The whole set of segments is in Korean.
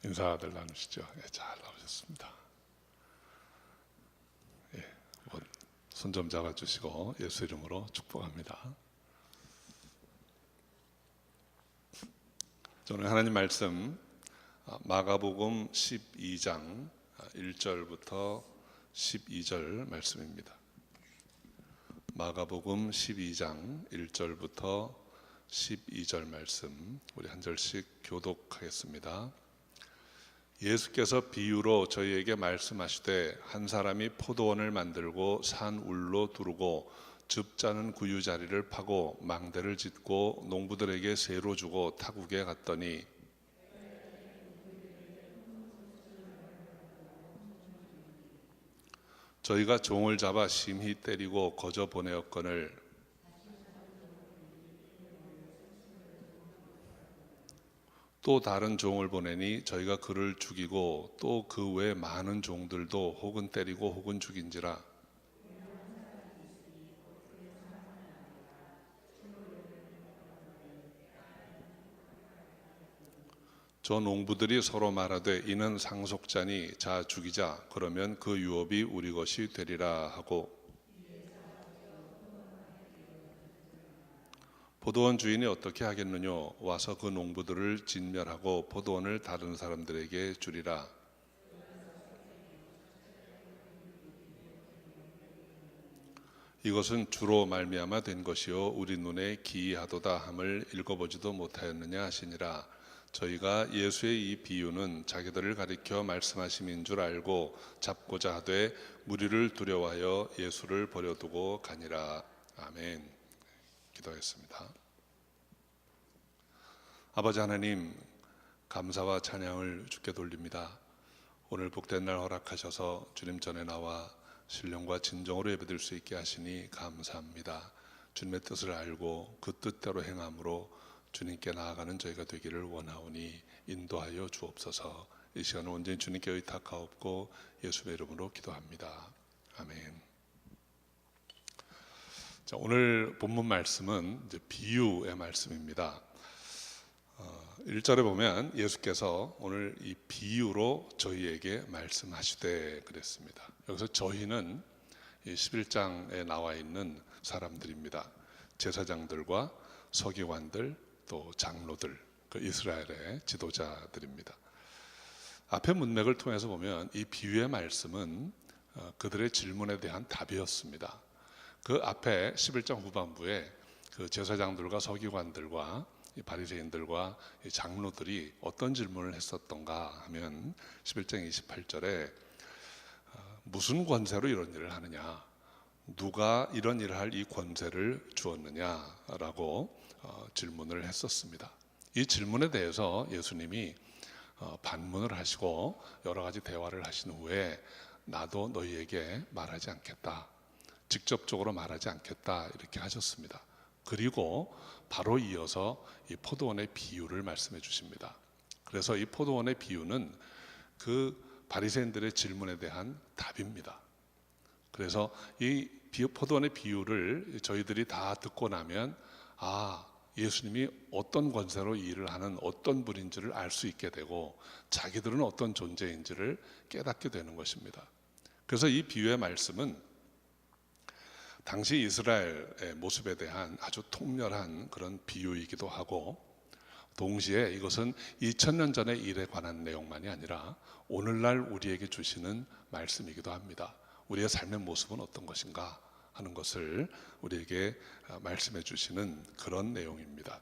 인사들 나누시죠. 잘 나오셨습니다. 손 좀 잡아주시고 예수 이름으로 축복합니다. 오늘 하나님 말씀 마가복음 12장 1절부터 12절 말씀입니다. 마가복음 12장 1절부터 12절 말씀 우리 한 절씩 교독하겠습니다. 예수께서 비유로 저희에게 말씀하시되 한 사람이 포도원을 만들고 산 울로 두르고 즙 짜는 구유 자리를 파고 망대를 짓고 농부들에게 세로 주고 타국에 갔더니 저희가 종을 잡아 심히 때리고 거저 보내었거늘 또 다른 종을 보내니 저희가 그를 죽이고 또 그 외 많은 종들도 혹은 때리고 혹은 죽인지라. 저 농부들이 서로 말하되 이는 상속자니 자 죽이자. 그러면 그 유업이 우리 것이 되리라 하고 포도원 주인이 어떻게 하겠느냐 와서 그 농부들을 진멸하고 포도원을 다른 사람들에게 주리라. 이것은 주로 말미암아 된 것이요 우리 눈에 기이하도다 함을 읽어보지도 못하였느냐 하시니라. 저희가 예수의 이 비유는 자기들을 가리켜 말씀하심인 줄 알고 잡고자 하되 무리를 두려워하여 예수를 버려두고 가니라. 아멘. 기도하겠습니다. 아버지 하나님, 감사와 찬양을 주께 돌립니다. 오늘 복된 날 허락하셔서 주님 전에 나와 신령과 진정으로 예배드릴 수 있게 하시니 감사합니다. 주님의 뜻을 알고 그 뜻대로 행함으로 주님께 나아가는 저희가 되기를 원하오니 인도하여 주옵소서. 이 시간은 온전히 주님께 의탁하옵고 예수의 이름으로 기도합니다. 아멘. 자, 오늘 본문 말씀은 이제 비유의 말씀입니다. 1절에 보면 예수께서 오늘 이 비유로 저희에게 말씀하시되 그랬습니다. 여기서 저희는 이 11장에 나와 있는 사람들입니다. 제사장들과 서기관들 또 장로들, 그 이스라엘의 지도자들입니다. 앞의 문맥을 통해서 보면 이 비유의 말씀은 그들의 질문에 대한 답이었습니다. 그 앞에 11장 후반부에 그 제사장들과 서기관들과 이 바리새인들과 이 장로들이 어떤 질문을 했었던가 하면 11장 28절에 무슨 권세로 이런 일을 하느냐, 누가 이런 일을 할 이 권세를 주었느냐라고 질문을 했었습니다. 이 질문에 대해서 예수님이 반문을 하시고 여러 가지 대화를 하신 후에 나도 너희에게 말하지 않겠다, 직접적으로 말하지 않겠다 이렇게 하셨습니다. 그리고 바로 이어서 이 포도원의 비유를 말씀해 주십니다. 그래서 이 포도원의 비유는 그 바리새인들의 질문에 대한 답입니다. 그래서 이 포도원의 비유를 저희들이 다 듣고 나면 예수님이 어떤 권세로 이 일을 하는 어떤 분인지를 알 수 있게 되고 자기들은 어떤 존재인지를 깨닫게 되는 것입니다. 그래서 이 비유의 말씀은 당시 이스라엘의 모습에 대한 아주 통렬한 그런 비유이기도 하고 동시에 이것은 2000년 전의 일에 관한 내용만이 아니라 오늘날 우리에게 주시는 말씀이기도 합니다. 우리의 삶의 모습은 어떤 것인가 하는 것을 우리에게 말씀해 주시는 그런 내용입니다.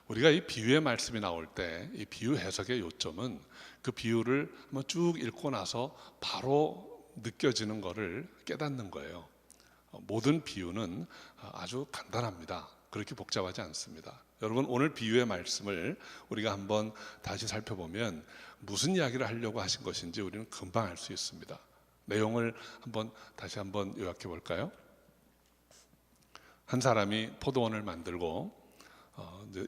우리가 이 비유의 말씀이 나올 때 이 비유 해석의 요점은 그 비유를 한번 쭉 읽고 나서 바로 느껴지는 것을 깨닫는 거예요. 모든 비유는 아주 간단합니다. 그렇게 복잡하지 않습니다. 여러분, 오늘 비유의 말씀을 우리가 한번 다시 살펴보면 무슨 이야기를 하려고 하신 것인지 우리는 금방 알 수 있습니다. 내용을 다시 한번 요약해 볼까요? 한 사람이 포도원을 만들고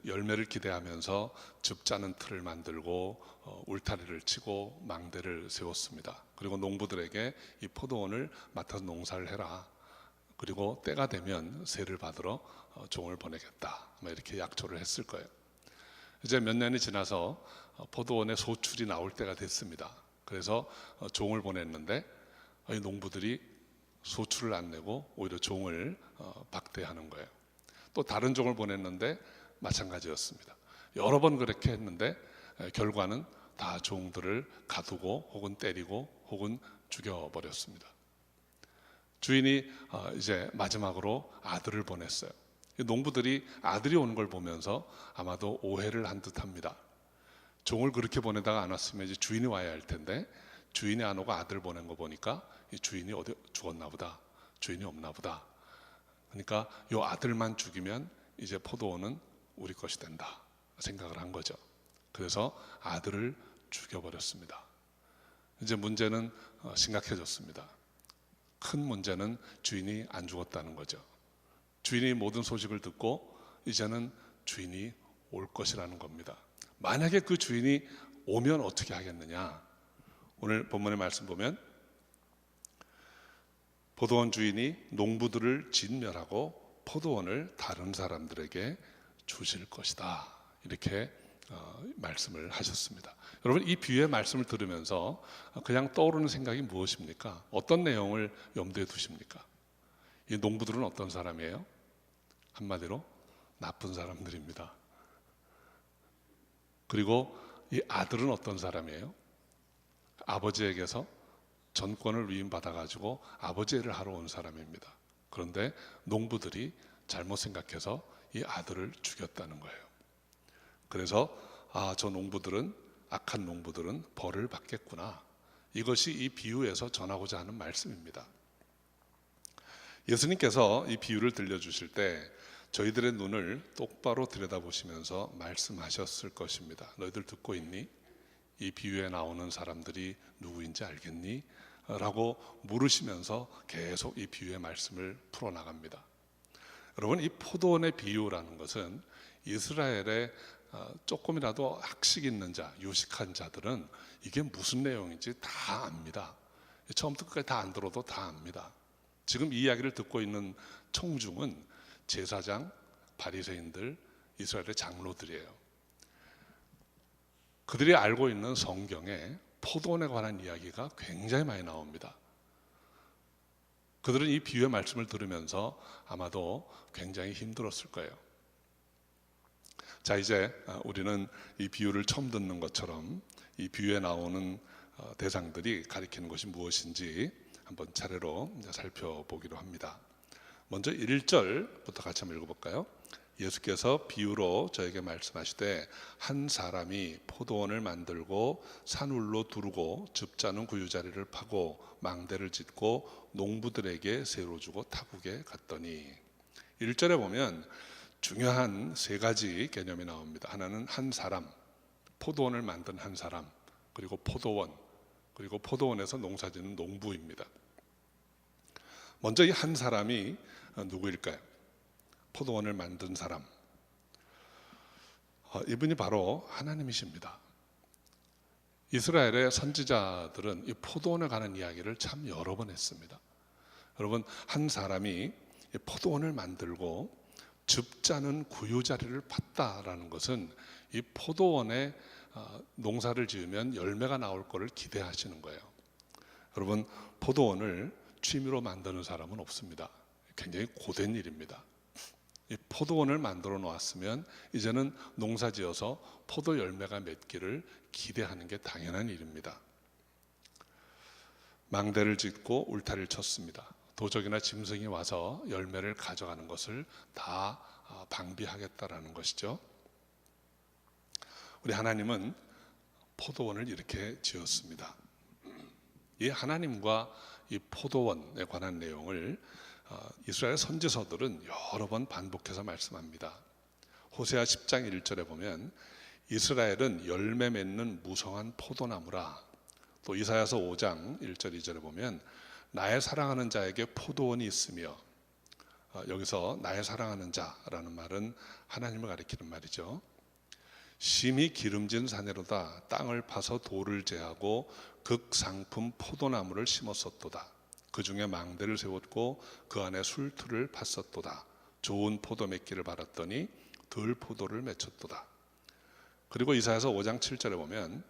열매를 기대하면서 즙 짜는 틀을 만들고 울타리를 치고 망대를 세웠습니다. 그리고 농부들에게 이 포도원을 맡아서 농사를 해라. 그리고 때가 되면 세를 받으러 종을 보내겠다. 이렇게 약조를 했을 거예요. 이제 몇 년이 지나서 포도원에 소출이 나올 때가 됐습니다. 그래서 종을 보냈는데 이 농부들이 소출을 안 내고 오히려 종을 박대하는 거예요. 또 다른 종을 보냈는데 마찬가지였습니다. 여러 번 그렇게 했는데 결과는 다 종들을 가두고 혹은 때리고 혹은 죽여버렸습니다. 주인이 이제 마지막으로 아들을 보냈어요. 농부들이 아들이 오는 걸 보면서 아마도 오해를 한 듯합니다. 종을 그렇게 보내다가 안 왔으면 이제 주인이 와야 할 텐데 주인이 안 오고 아들 보낸 거 보니까 이 주인이 어디 죽었나 보다, 주인이 없나 보다. 그러니까 이 아들만 죽이면 이제 포도원은 우리 것이 된다 생각을 한 거죠. 그래서 아들을 죽여버렸습니다. 이제 문제는 심각해졌습니다. 큰 문제는 주인이 안 죽었다는 거죠. 주인이 모든 소식을 듣고 이제는 주인이 올 것이라는 겁니다. 만약에 그 주인이 오면 어떻게 하겠느냐? 오늘 본문의 말씀 보면 포도원 주인이 농부들을 진멸하고 포도원을 다른 사람들에게 주실 것이다. 이렇게 말씀을 하셨습니다. 여러분, 이 비유의 말씀을 들으면서 그냥 떠오르는 생각이 무엇입니까? 어떤 내용을 염두에 두십니까? 이 농부들은 어떤 사람이에요? 한마디로 나쁜 사람들입니다. 그리고 이 아들은 어떤 사람이에요? 아버지에게서 전권을 위임받아가지고 아버지 일을 하러 온 사람입니다. 그런데 농부들이 잘못 생각해서 이 아들을 죽였다는 거예요. 그래서 저 농부들은, 악한 농부들은 벌을 받겠구나. 이것이 이 비유에서 전하고자 하는 말씀입니다. 예수님께서 이 비유를 들려주실 때 저희들의 눈을 똑바로 들여다보시면서 말씀하셨을 것입니다. 너희들 듣고 있니? 이 비유에 나오는 사람들이 누구인지 알겠니? 라고 물으시면서 계속 이 비유의 말씀을 풀어나갑니다. 여러분, 이 포도원의 비유라는 것은 이스라엘의 조금이라도 학식 있는 자, 유식한 자들은 이게 무슨 내용인지 다 압니다. 처음부터 끝까지 다 안 들어도 다 압니다. 지금 이 이야기를 듣고 있는 청중은 제사장, 바리새인들, 이스라엘의 장로들이에요. 그들이 알고 있는 성경에 포도원에 관한 이야기가 굉장히 많이 나옵니다. 그들은 이 비유의 말씀을 들으면서 아마도 굉장히 힘들었을 거예요. 자, 이제 우리는 이 비유를 처음 듣는 것처럼 이 비유에 나오는 대상들이 가리키는 것이 무엇인지 한번 차례로 살펴보기로 합니다. 먼저 1절부터 같이 한번 읽어볼까요? 예수께서 비유로 저에게 말씀하시되 한 사람이 포도원을 만들고 산울로 두르고 즙자는 구유자리를 파고 망대를 짓고 농부들에게 세로 주고 타국에 갔더니 1절에 보면 중요한 세 가지 개념이 나옵니다. 하나는 한 사람, 포도원을 만든 한 사람, 그리고 포도원, 그리고 포도원에서 농사짓는 농부입니다. 먼저 이 한 사람이 누구일까요? 포도원을 만든 사람, 이분이 바로 하나님이십니다. 이스라엘의 선지자들은 이 포도원에 관한 이야기를 참 여러 번 했습니다. 여러분, 한 사람이 포도원을 만들고 즙자는 구유자리를 팠다라는 것은 이 포도원에 농사를 지으면 열매가 나올 것을 기대하시는 거예요. 여러분, 포도원을 취미로 만드는 사람은 없습니다. 굉장히 고된 일입니다. 이 포도원을 만들어 놓았으면 이제는 농사지어서 포도 열매가 맺기를 기대하는 게 당연한 일입니다. 망대를 짓고 울타리를 쳤습니다. 도적이나 짐승이 와서 열매를 가져가는 것을 다 방비하겠다라는 것이죠. 우리 하나님은 포도원을 이렇게 지었습니다. 이 하나님과 이 포도원에 관한 내용을 이스라엘 선지서들은 여러 번 반복해서 말씀합니다. 호세아 10장 1절에 보면 이스라엘은 열매 맺는 무성한 포도나무라. 또 이사야서 5장 1절 2절에 보면 나의 사랑하는 자에게 포도원이 있으며, 여기서 나의 사랑하는 자라는 말은 하나님을 가리키는 말이죠. 심히 기름진 사내로다 땅을 파서 돌을 제하고 극상품 포도나무를 심었었도다. 그 중에 망대를 세웠고 그 안에 술틀을 팠었도다. 좋은 포도 맺기를 바랐더니 덜 포도를 맺혔도다. 그리고 이사야서 5장 7절에 보면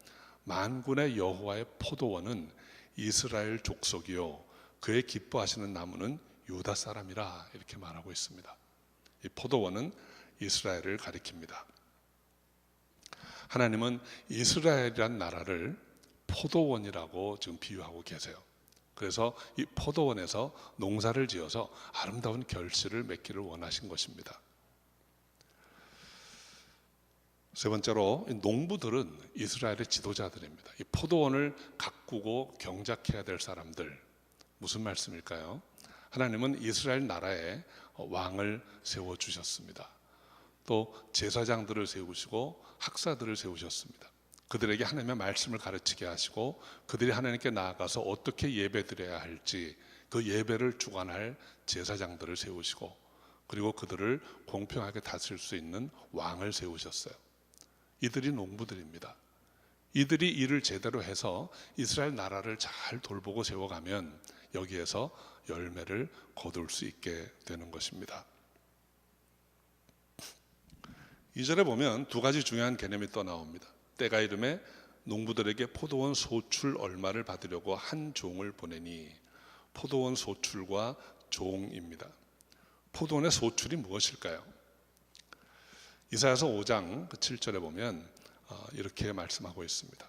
만군의 여호와의 포도원은 이스라엘 족속이요 그의 기뻐하시는 나무는 유다 사람이라 이렇게 말하고 있습니다. 이 포도원은 이스라엘을 가리킵니다. 하나님은 이스라엘이란 나라를 포도원이라고 지금 비유하고 계세요. 그래서 이 포도원에서 농사를 지어서 아름다운 결실을 맺기를 원하신 것입니다. 세 번째로 농부들은 이스라엘의 지도자들입니다. 이 포도원을 가꾸고 경작해야 될 사람들, 무슨 말씀일까요? 하나님은 이스라엘 나라에 왕을 세워주셨습니다. 또 제사장들을 세우시고 학사들을 세우셨습니다. 그들에게 하나님의 말씀을 가르치게 하시고 그들이 하나님께 나아가서 어떻게 예배드려야 할지 그 예배를 주관할 제사장들을 세우시고 그리고 그들을 공평하게 다스릴 수 있는 왕을 세우셨어요. 이들이 농부들입니다. 이들이 일을 제대로 해서 이스라엘 나라를 잘 돌보고 세워가면 여기에서 열매를 거둘 수 있게 되는 것입니다. 2절에 보면 두 가지 중요한 개념이 또 나옵니다. 때가 이름에 농부들에게 포도원 소출 얼마를 받으려고 한 종을 보내니, 포도원 소출과 종입니다. 포도원의 소출이 무엇일까요? 이사야서 5장 7절에 보면 이렇게 말씀하고 있습니다.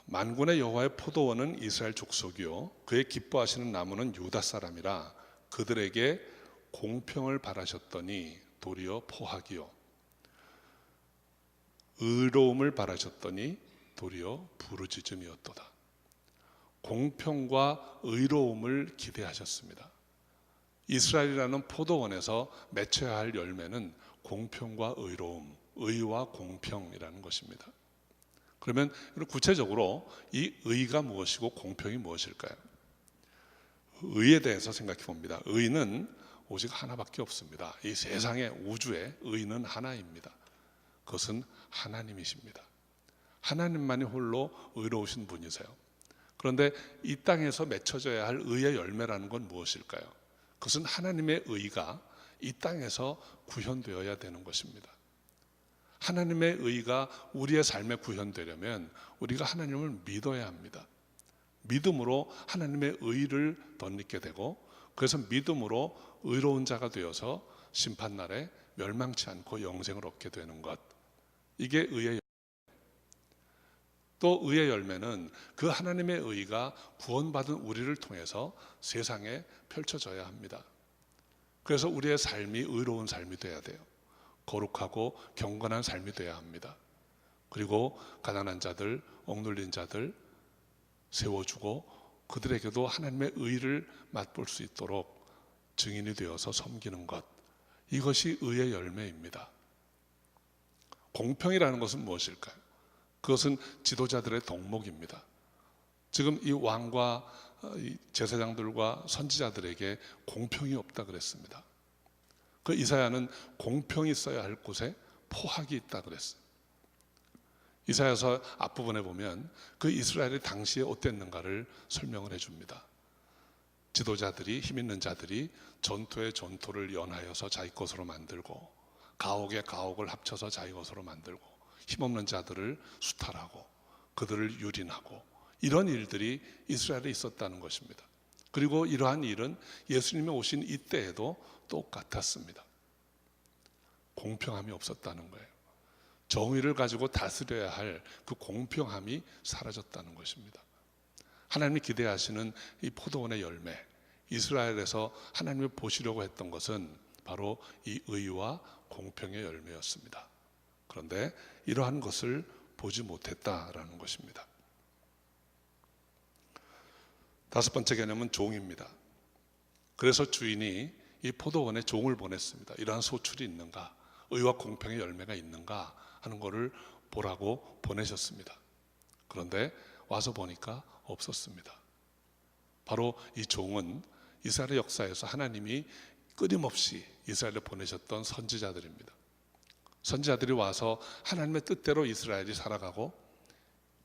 만군의 여호와의 포도원은 이스라엘 족속이요 그의 기뻐하시는 나무는 유다 사람이라 그들에게 공평을 바라셨더니 도리어 포악이요 의로움을 바라셨더니 도리어 부르짖음이었도다. 공평과 의로움을 기대하셨습니다. 이스라엘이라는 포도원에서 맺혀야 할 열매는 공평과 의로움, 의와 공평이라는 것입니다. 그러면 구체적으로 이 의가 무엇이고 공평이 무엇일까요? 의에 대해서 생각해 봅니다. 의는 오직 하나밖에 없습니다. 이 세상의 우주의 의는 하나입니다. 그것은 하나님이십니다. 하나님만이 홀로 의로우신 분이세요. 그런데 이 땅에서 맺혀져야 할 의의 열매라는 건 무엇일까요? 그것은 하나님의 의가 이 땅에서 구현되어야 되는 것입니다. 하나님의 의가 우리의 삶에 구현되려면 우리가 하나님을 믿어야 합니다. 믿음으로 하나님의 의를 덧입게 되고 그래서 믿음으로 의로운 자가 되어서 심판날에 멸망치 않고 영생을 얻게 되는 것, 이게 의의 열매. 또 의의 열매는 그 하나님의 의가 구원받은 우리를 통해서 세상에 펼쳐져야 합니다. 그래서 우리의 삶이 의로운 삶이 돼야 돼요. 거룩하고 경건한 삶이 돼야 합니다. 그리고 가난한 자들, 억눌린 자들 세워주고 그들에게도 하나님의 의를 맛볼 수 있도록 증인이 되어서 섬기는 것, 이것이 의의 열매입니다. 공평이라는 것은 무엇일까요? 그것은 지도자들의 덕목입니다. 지금 이 왕과 제사장들과 선지자들에게 공평이 없다 그랬습니다. 그 이사야는 공평이 있어야 할 곳에 포악이 있다 그랬어요. 이사야서 앞부분에 보면 그 이스라엘이 당시에 어땠는가를 설명을 해줍니다. 지도자들이, 힘 있는 자들이 전토에 전토를 연하여서 자기 것으로 만들고 가옥에 가옥을 합쳐서 자기 것으로 만들고 힘없는 자들을 수탈하고 그들을 유린하고 이런 일들이 이스라엘에 있었다는 것입니다. 그리고 이러한 일은 예수님이 오신 이때에도 똑같았습니다. 공평함이 없었다는 거예요. 정의를 가지고 다스려야 할 그 공평함이 사라졌다는 것입니다. 하나님이 기대하시는 이 포도원의 열매, 이스라엘에서 하나님을 보시려고 했던 것은 바로 이 의와 공평의 열매였습니다. 그런데 이러한 것을 보지 못했다라는 것입니다. 다섯 번째 개념은 종입니다. 그래서 주인이 이 포도원에 종을 보냈습니다. 이러한 소출이 있는가, 의와 공평의 열매가 있는가 하는 것을 보라고 보내셨습니다. 그런데 와서 보니까 없었습니다. 바로 이 종은 이스라엘 역사에서 하나님이 끊임없이 이스라엘에 보내셨던 선지자들입니다. 선지자들이 와서 하나님의 뜻대로 이스라엘이 살아가고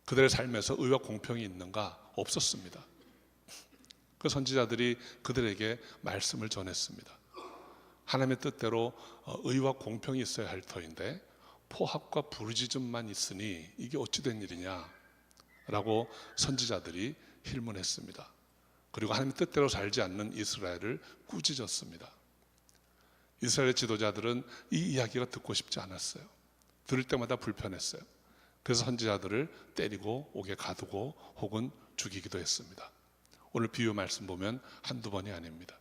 그들의 삶에서 의와 공평이 있는가? 없었습니다. 그 선지자들이 그들에게 말씀을 전했습니다. 하나님의 뜻대로 의와 공평이 있어야 할 터인데 포악과 부르짖음만 있으니 이게 어찌 된 일이냐 라고 선지자들이 힐문했습니다. 그리고 하나님의 뜻대로 살지 않는 이스라엘을 꾸짖었습니다. 이스라엘의 지도자들은 이 이야기가 듣고 싶지 않았어요. 들을 때마다 불편했어요. 그래서 선지자들을 때리고 옥에 가두고 혹은 죽이기도 했습니다. 오늘 비유 말씀 보면 한두 번이 아닙니다.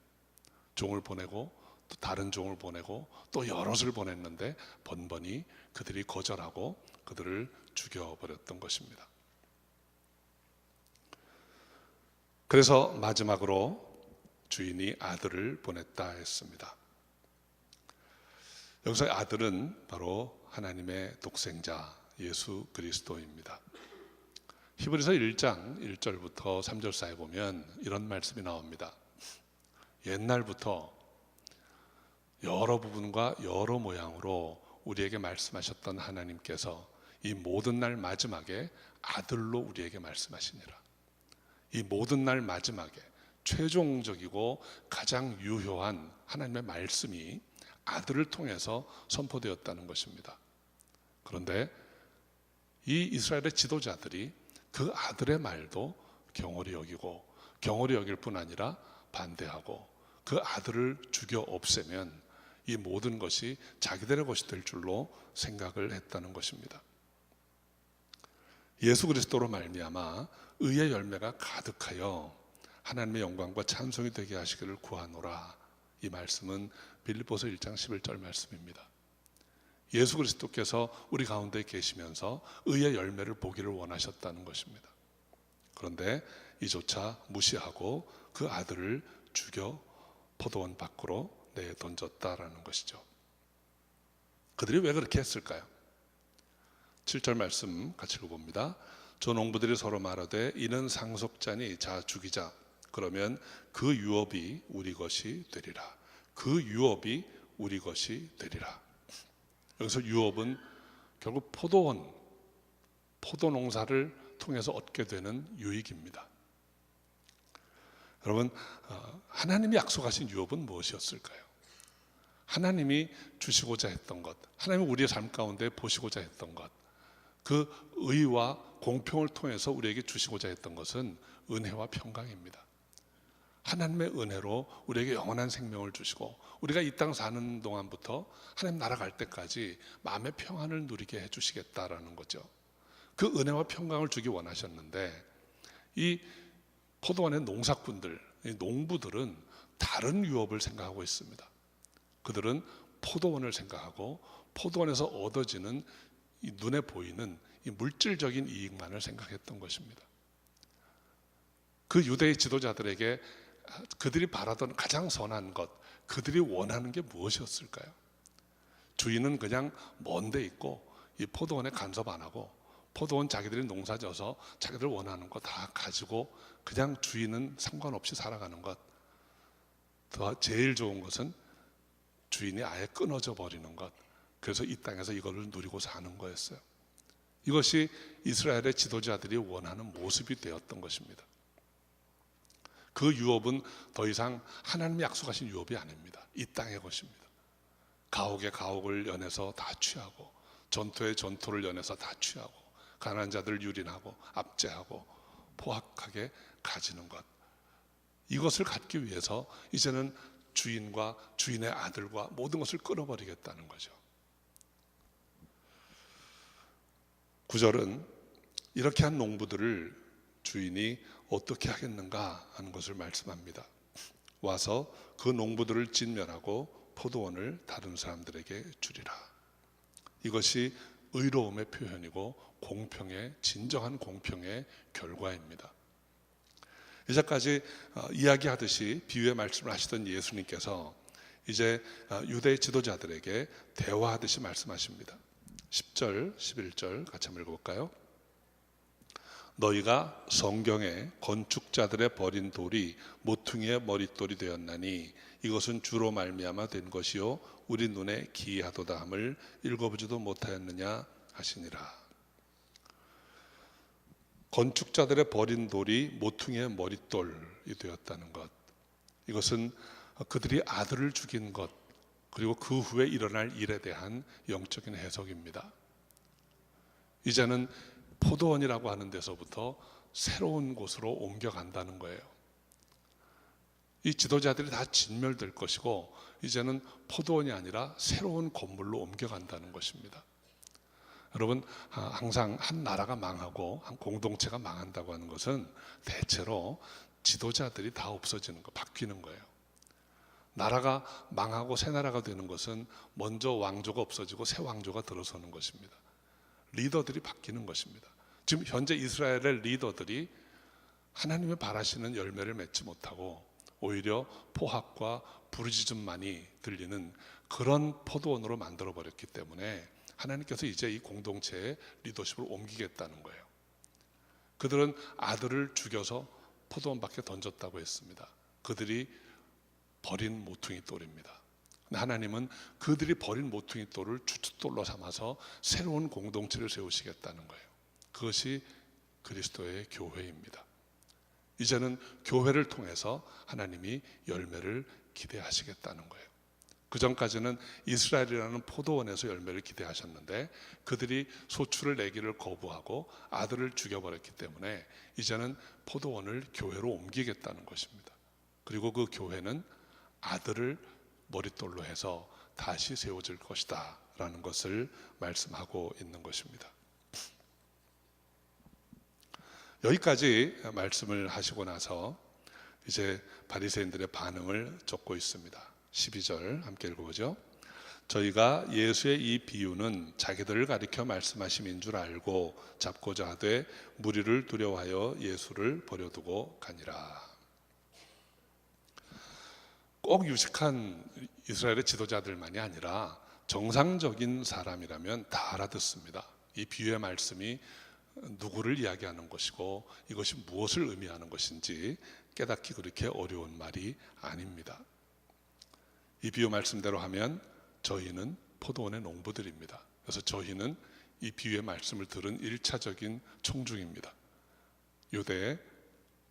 종을 보내고 또 다른 종을 보내고 또 여럿을 보냈는데 번번이 그들이 거절하고 그들을 죽여버렸던 것입니다. 그래서 마지막으로 주인이 아들을 보냈다 했습니다. 여기서 아들은 바로 하나님의 독생자 예수 그리스도입니다. 히브리서 1장 1절부터 3절 사이에 보면 이런 말씀이 나옵니다. 옛날부터 여러 부분과 여러 모양으로 우리에게 말씀하셨던 하나님께서 이 모든 날 마지막에 아들로 우리에게 말씀하시니라. 이 모든 날 마지막에 최종적이고 가장 유효한 하나님의 말씀이 아들을 통해서 선포되었다는 것입니다. 그런데 이 이스라엘의 지도자들이 그 아들의 말도 경홀히 여기고 경홀히 여길 뿐 아니라 반대하고 그 아들을 죽여 없애면 이 모든 것이 자기들의 것이 될 줄로 생각을 했다는 것입니다. 예수 그리스도로 말미암아 의의 열매가 가득하여 하나님의 영광과 찬송이 되게 하시기를 구하노라. 이 말씀은 빌립보서 1장 11절 말씀입니다. 예수 그리스도께서 우리 가운데 계시면서 의의 열매를 보기를 원하셨다는 것입니다. 그런데 이조차 무시하고 그 아들을 죽여 포도원 밖으로 내던졌다라는 것이죠. 그들이 왜 그렇게 했을까요? 7절 말씀 같이 읽어봅니다. 저 농부들이 서로 말하되 이는 상속자니 자 죽이자. 그러면 그 유업이 우리 것이 되리라. 그 유업이 우리 것이 되리라. 여기서 유업은 결국 포도원, 포도 농사를 통해서 얻게 되는 유익입니다. 여러분, 하나님이 약속하신 유업은 무엇이었을까요? 하나님이 주시고자 했던 것, 하나님이 우리의 삶 가운데 보시고자 했던 것, 그 의와 공평을 통해서 우리에게 주시고자 했던 것은 은혜와 평강입니다. 하나님의 은혜로 우리에게 영원한 생명을 주시고 우리가 이 땅 사는 동안부터 하나님 나라 갈 때까지 마음의 평안을 누리게 해주시겠다라는 거죠. 그 은혜와 평강을 주기 원하셨는데 이 포도원의 농사꾼들, 이 농부들은 다른 유업을 생각하고 있습니다. 그들은 포도원을 생각하고 포도원에서 얻어지는 이 눈에 보이는 이 물질적인 이익만을 생각했던 것입니다. 그 유대의 지도자들에게 그들이 바라던 가장 선한 것, 그들이 원하는 게 무엇이었을까요? 주인은 그냥 먼 데 있고 이 포도원에 간섭 안 하고 포도원 자기들이 농사져서 자기들 원하는 거 다 가지고 그냥 주인은 상관없이 살아가는 것. 더 제일 좋은 것은 주인이 아예 끊어져 버리는 것. 그래서 이 땅에서 이거를 누리고 사는 거였어요. 이것이 이스라엘의 지도자들이 원하는 모습이 되었던 것입니다. 그 유업은 더 이상 하나님이 약속하신 유업이 아닙니다. 이 땅의 것입니다. 가옥에 가옥을 연해서 다 취하고 전토에 전토를 연해서 다 취하고 가난한 자들을 유린하고 압제하고 포악하게 가지는 것. 이것을 갖기 위해서 이제는 주인과 주인의 아들과 모든 것을 끊어버리겠다는 거죠. 9절은 이렇게 한 농부들을 주인이 어떻게 하겠는가 하는 것을 말씀합니다. 와서 그 농부들을 진멸하고 포도원을 다른 사람들에게 주리라. 이것이 의로움의 표현이고 공평의, 진정한 공평의 결과입니다. 이제까지 이야기하듯이 비유의 말씀을 하시던 예수님께서 이제 유대 지도자들에게 대화하듯이 말씀하십니다. 10절, 11절 같이 한번 읽어볼까요? 너희가 성경에 건축자들의 버린 돌이 모퉁이의 머릿돌이 되었나니 이것은 주로 말미암아 된 것이요 우리 눈에 기이하도다 함을 읽어보지도 못하였느냐 하시니라. 건축자들의 버린 돌이 모퉁이의 머릿돌이 되었다는 것, 이것은 그들이 아들을 죽인 것, 그리고 그 후에 일어날 일에 대한 영적인 해석입니다. 이제는 포도원이라고 하는 데서부터 새로운 곳으로 옮겨간다는 거예요. 이 지도자들이 다 진멸될 것이고 이제는 포도원이 아니라 새로운 건물로 옮겨간다는 것입니다. 여러분, 항상 한 나라가 망하고 한 공동체가 망한다고 하는 것은 대체로 지도자들이 다 없어지는 거, 바뀌는 거예요. 나라가 망하고 새 나라가 되는 것은 먼저 왕조가 없어지고 새 왕조가 들어서는 것입니다. 리더들이 바뀌는 것입니다. 지금 현재 이스라엘의 리더들이 하나님의 바라시는 열매를 맺지 못하고 오히려 포악과 부르짖음만이 들리는 그런 포도원으로 만들어버렸기 때문에 하나님께서 이제 이 공동체의 리더십을 옮기겠다는 거예요. 그들은 아들을 죽여서 포도원 밖에 던졌다고 했습니다. 그들이 버린 모퉁이 돌입니다. 하나님은 그들이 버린 모퉁이 돌을 주춧돌로 삼아서 새로운 공동체를 세우시겠다는 거예요. 그것이 그리스도의 교회입니다. 이제는 교회를 통해서 하나님이 열매를 기대하시겠다는 거예요. 그 전까지는 이스라엘이라는 포도원에서 열매를 기대하셨는데 그들이 소출을 내기를 거부하고 아들을 죽여버렸기 때문에 이제는 포도원을 교회로 옮기겠다는 것입니다. 그리고 그 교회는 아들을 머릿돌로 해서 다시 세워질 것이다 라는 것을 말씀하고 있는 것입니다. 여기까지 말씀을 하시고 나서 이제 바리새인들의 반응을 적고 있습니다. 12절 함께 읽어보죠. 저희가 예수의 이 비유는 자기들을 가리켜 말씀하심인 줄 알고 잡고자 하되 무리를 두려워하여 예수를 버려두고 가니라. 꼭 유식한 이스라엘의 지도자들만이 아니라 정상적인 사람이라면 다 알아듣습니다. 이 비유의 말씀이 누구를 이야기하는 것이고 이것이 무엇을 의미하는 것인지 깨닫기 그렇게 어려운 말이 아닙니다. 이 비유 말씀대로 하면 저희는 포도원의 농부들입니다. 그래서 저희는 이 비유의 말씀을 들은 1차적인 청중입니다. 유대의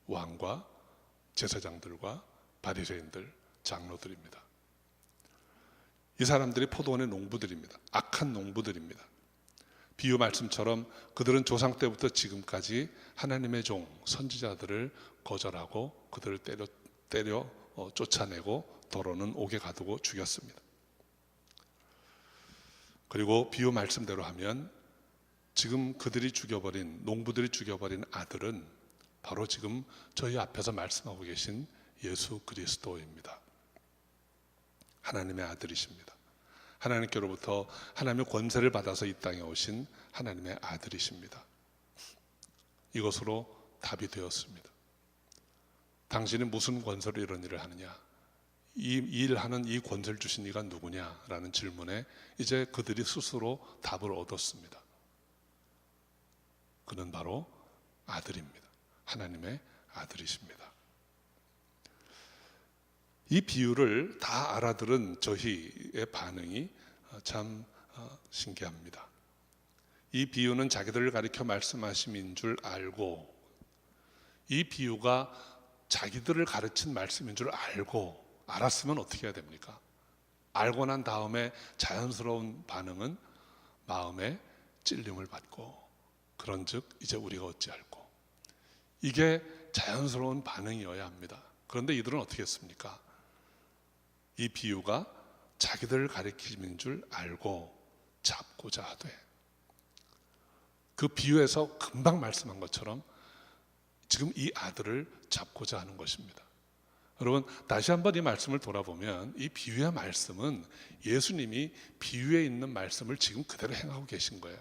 왕과 제사장들과 바리새인들, 장로들입니다. 이 사람들이 포도원의 농부들입니다. 악한 농부들입니다. 비유 말씀처럼 그들은 조상 때부터 지금까지 하나님의 종, 선지자들을 거절하고 그들을 때려 쫓아내고 더러는 옥에 가두고 죽였습니다. 그리고 비유 말씀대로 하면 지금 그들이 죽여버린, 농부들이 죽여버린 아들은 바로 지금 저희 앞에서 말씀하고 계신 예수 그리스도입니다. 하나님의 아들이십니다. 하나님께로부터 하나님의 권세를 받아서 이 땅에 오신 하나님의 아들이십니다. 이것으로 답이 되었습니다. 당신이 무슨 권세로 이런 일을 하느냐? 이 일하는 이 권세를 주신 이가 누구냐라는 질문에 이제 그들이 스스로 답을 얻었습니다. 그는 바로 아들입니다. 하나님의 아들이십니다. 이 비유를 다 알아들은 저희의 반응이 참 신기합니다. 이 비유는 자기들을 가리켜 말씀하심인 줄 알고, 이 비유가 자기들을 가르친 말씀인 줄 알았으면 어떻게 해야 됩니까? 알고 난 다음에 자연스러운 반응은 마음에 찔림을 받고, 그런즉 이제 우리가 어찌할꼬. 이게 자연스러운 반응이어야 합니다. 그런데 이들은 어떻게 했습니까? 이 비유가 자기들을 가리킴인 줄 알고 잡고자 하되, 그 비유에서 금방 말씀한 것처럼 지금 이 아들을 잡고자 하는 것입니다. 여러분, 다시 한번 이 말씀을 돌아보면 이 비유의 말씀은 예수님이 비유에 있는 말씀을 지금 그대로 행하고 계신 거예요.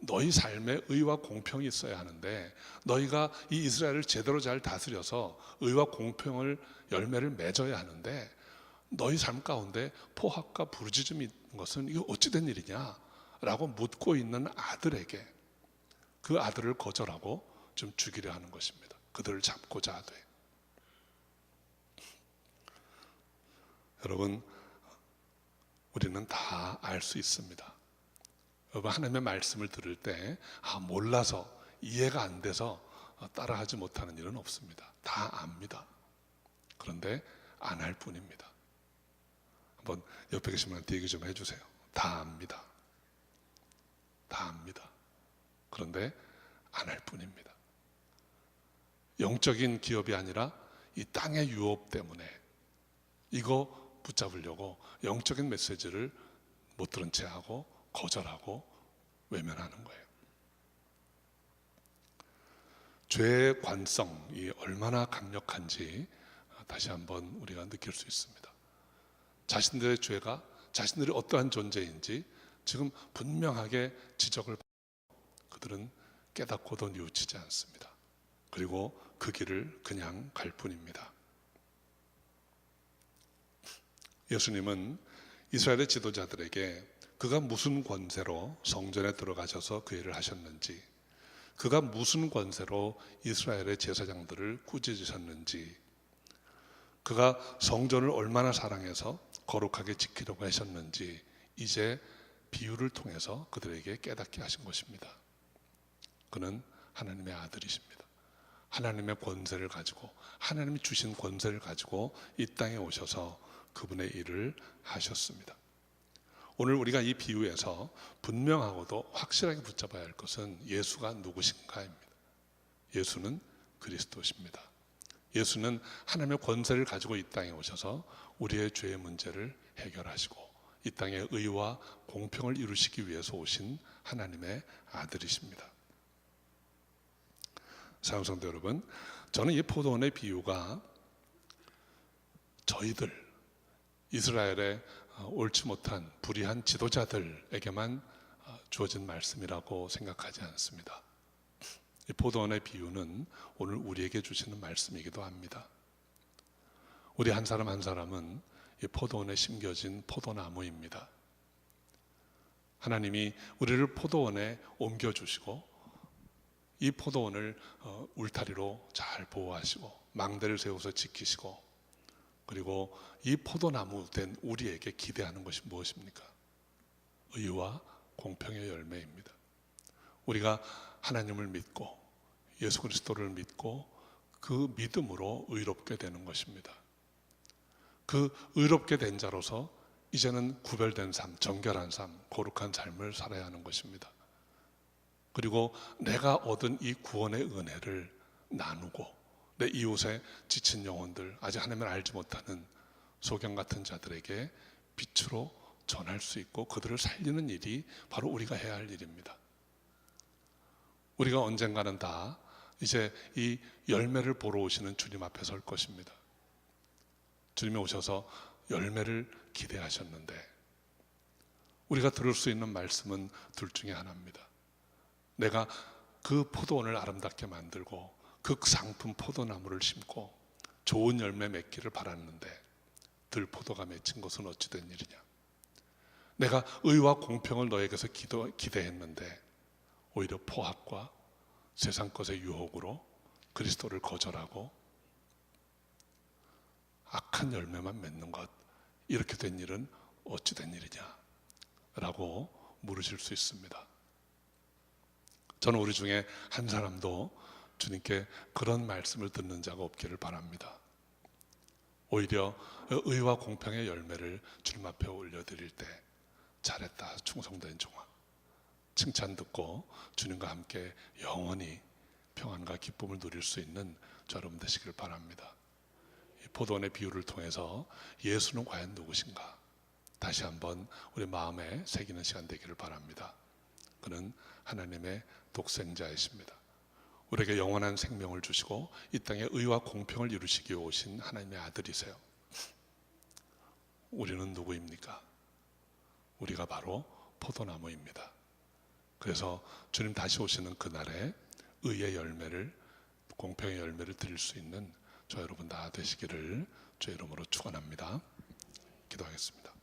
너희 삶에 의와 공평이 있어야 하는데, 너희가 이 이스라엘을 제대로 잘 다스려서 의와 공평을 열매를 맺어야 하는데, 너희 삶 가운데 포악과 부르짖음이 있는 것은 이거 어찌된 일이냐? 라고 묻고 있는 아들에게 그 아들을 거절하고 좀 죽이려 하는 것입니다. 그들을 잡고자 하되. 여러분, 우리는 다 알 수 있습니다. 여러분, 하나님의 말씀을 들을 때 몰라서, 이해가 안 돼서 따라하지 못하는 일은 없습니다. 다 압니다. 그런데 안 할 뿐입니다. 한번 옆에 계신 분한테 얘기 좀 해주세요. 다 압니다. 다 압니다. 그런데 안 할 뿐입니다. 영적인 기업이 아니라 이 땅의 유업 때문에 이거 붙잡으려고 영적인 메시지를 못 들은 채 하고 거절하고 외면하는 거예요. 죄의 관성이 얼마나 강력한지 다시 한번 우리가 느낄 수 있습니다. 자신들의 죄가 자신들이 어떠한 존재인지 지금 분명하게 지적을 받고 그들은 깨닫고도 뉘우치지 않습니다. 그리고 그 길을 그냥 갈 뿐입니다. 예수님은 이스라엘의 지도자들에게 그가 무슨 권세로 성전에 들어가셔서 그 일을 하셨는지, 그가 무슨 권세로 이스라엘의 제사장들을 꾸짖으셨는지, 그가 성전을 얼마나 사랑해서 거룩하게 지키려고 하셨는지 이제 비유를 통해서 그들에게 깨닫게 하신 것입니다. 그는 하나님의 아들이십니다. 하나님의 권세를 가지고, 하나님이 주신 권세를 가지고 이 땅에 오셔서 그분의 일을 하셨습니다. 오늘 우리가 이 비유에서 분명하고도 확실하게 붙잡아야 할 것은 예수가 누구신가입니다. 예수는 그리스도십니다. 예수는 하나님의 권세를 가지고 이 땅에 오셔서 우리의 죄의 문제를 해결하시고 이 땅에 의와 공평을 이루시기 위해서 오신 하나님의 아들이십니다. 사랑하는 성도 여러분, 저는 이 포도원의 비유가 저희들 이스라엘의 옳지 못한 불의한 지도자들에게만 주어진 말씀이라고 생각하지 않습니다. 이 포도원의 비유는 오늘 우리에게 주시는 말씀이기도 합니다. 우리 한 사람 한 사람은 이 포도원에 심겨진 포도나무입니다. 하나님이 우리를 포도원에 옮겨주시고 이 포도원을 울타리로 잘 보호하시고 망대를 세워서 지키시고 그리고 이 포도나무 된 우리에게 기대하는 것이 무엇입니까? 의와 공평의 열매입니다. 우리가 하나님을 믿고 예수 그리스도를 믿고 그 믿음으로 의롭게 되는 것입니다. 그 의롭게 된 자로서 이제는 구별된 삶, 정결한 삶, 거룩한 삶을 살아야 하는 것입니다. 그리고 내가 얻은 이 구원의 은혜를 나누고 내 이웃의 지친 영혼들, 아직 하나님을 알지 못하는 소경 같은 자들에게 빛으로 전할 수 있고 그들을 살리는 일이 바로 우리가 해야 할 일입니다. 우리가 언젠가는 다 이제 이 열매를 보러 오시는 주님 앞에 설 것입니다. 주님이 오셔서 열매를 기대하셨는데 우리가 들을 수 있는 말씀은 둘 중에 하나입니다. 내가 그 포도원을 아름답게 만들고 그 상품 포도나무를 심고 좋은 열매 맺기를 바랐는데 들포도가 맺힌 것은 어찌 된 일이냐. 내가 의와 공평을 너에게서 기대했는데 오히려 포악과 세상 것의 유혹으로 그리스도를 거절하고 악한 열매만 맺는 것, 이렇게 된 일은 어찌 된 일이냐 라고 물으실 수 있습니다. 저는 우리 중에 한 사람도 주님께 그런 말씀을 듣는 자가 없기를 바랍니다. 오히려 의와 공평의 열매를 주님 앞에 올려드릴 때 잘했다, 충성된 종아, 칭찬 듣고 주님과 함께 영원히 평안과 기쁨을 누릴 수 있는 저 여러분 되시길 바랍니다. 이 포도원의 비유를 통해서 예수는 과연 누구신가 다시 한번 우리 마음에 새기는 시간 되기를 바랍니다. 그는 하나님의 독생자이십니다. 우리에게 영원한 생명을 주시고 이 땅에 의와 공평을 이루시기 위해 오신 하나님의 아들이세요. 우리는 누구입니까? 우리가 바로 포도나무입니다. 그래서 주님 다시 오시는 그날에 의의 열매를, 공평의 열매를 드릴 수 있는 저 여러분 다 되시기를 주의 이름으로 축원합니다. 기도하겠습니다.